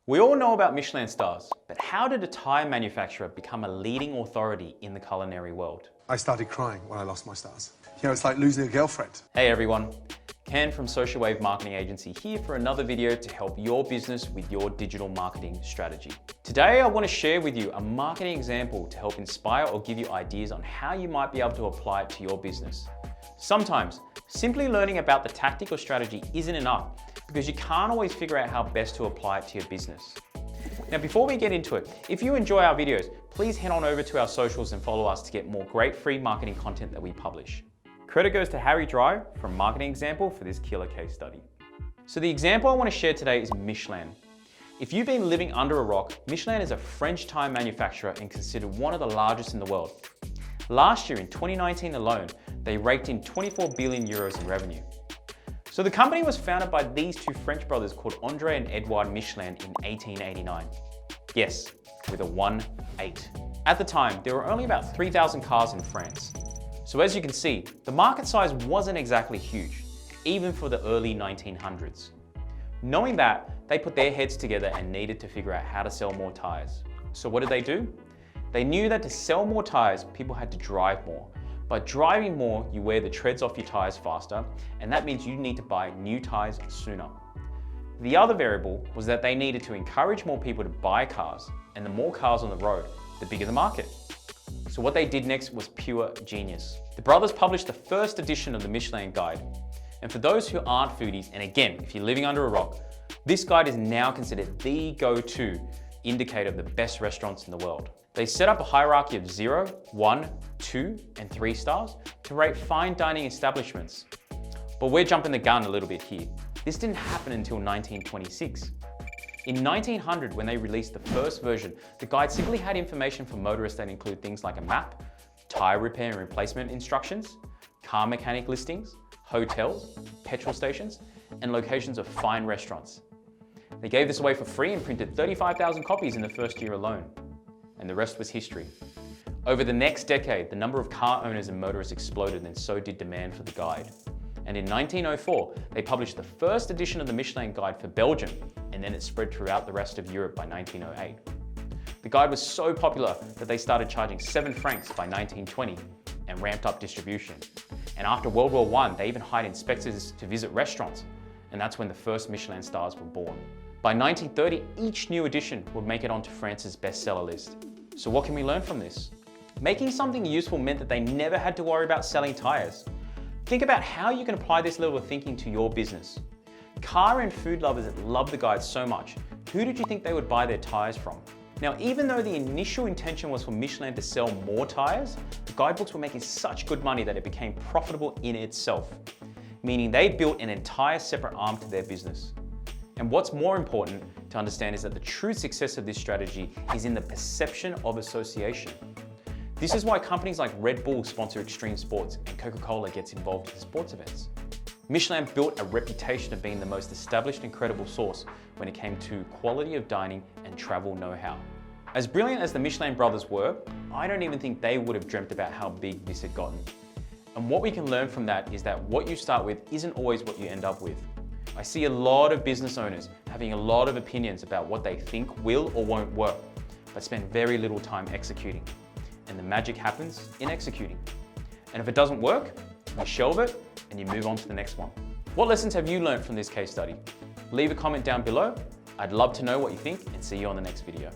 We all know about Michelin stars, but how did a tyre manufacturer become a leading authority in the culinary world? I started crying when I lost my stars. You know, it's like losing a girlfriend. Hey everyone, Ken from Social Wave Marketing Agency here for another video to help your business with your digital marketing strategy. Today I want to share with you a marketing example to help inspire or give you ideas on how you might be able to apply it to your business. Sometimes, simply learning about the tactic or strategy isn't enough because you can't always figure out how best to apply it to your business. Now, before we get into it, if you enjoy our videos, please head on over to our socials and follow us to get more great free marketing content that we publish. Credit goes to Harry Dry from Marketing Example for this killer case study. So the example I want to share today is Michelin. If you've been living under a rock, Michelin is a French tyre manufacturer and considered one of the largest in the world. Last year in 2019 alone, they raked in 24 billion euros in revenue. So the company was founded by these two French brothers called André and Edouard Michelin in 1889. Yes, with a 1-8. At the time, there were only about 3,000 cars in France. So as you can see, the market size wasn't exactly huge, even for the early 1900s. Knowing that, they put their heads together and needed to figure out how to sell more tires. So what did they do? They knew that to sell more tires, people had to drive more. By driving more, you wear the treads off your tires faster, and that means you need to buy new tires sooner. The other variable was that they needed to encourage more people to buy cars, and the more cars on the road, the bigger the market. So what they did next was pure genius. The brothers published the first edition of the Michelin Guide. And for those who aren't foodies, and again, if you're living under a rock, this guide is now considered the go-to indicator of the best restaurants in the world. They set up a hierarchy of 0, 1, 2, and 3 stars to rate fine dining establishments. But we're jumping the gun a little bit here. This didn't happen until 1926. In 1900, when they released the first version, the guide simply had information for motorists that include things like a map, tire repair and replacement instructions, car mechanic listings, hotels, petrol stations, and locations of fine restaurants. They gave this away for free and printed 35,000 copies in the first year alone. And the rest was history. Over the next decade, the number of car owners and motorists exploded, and so did demand for the guide. And in 1904, they published the first edition of the Michelin Guide for Belgium, and then it spread throughout the rest of Europe by 1908. The guide was so popular that they started charging 7 francs by 1920 and ramped up distribution. And after World War I, they even hired inspectors to visit restaurants, and that's when the first Michelin stars were born. By 1930, each new edition would make it onto France's bestseller list. So what can we learn from this? Making something useful meant that they never had to worry about selling tires. Think about how you can apply this level of thinking to your business. Car and food lovers that love the guide so much, who did you think they would buy their tires from? Now, even though the initial intention was for Michelin to sell more tires, the guidebooks were making such good money that it became profitable in itself, meaning they built an entire separate arm to their business. And what's more important to understand is that the true success of this strategy is in the perception of association. This is why companies like Red Bull sponsor extreme sports and Coca-Cola gets involved in sports events. Michelin built a reputation of being the most established and credible source when it came to quality of dining and travel know-how. As brilliant as the Michelin brothers were, I don't even think they would have dreamt about how big this had gotten. And what we can learn from that is that what you start with isn't always what you end up with. I see a lot of business owners having a lot of opinions about what they think will or won't work, but spend very little time executing. And the magic happens in executing. And if it doesn't work, you shelve it and you move on to the next one. What lessons have you learned from this case study? Leave a comment down below. I'd love to know what you think, and see you on the next video.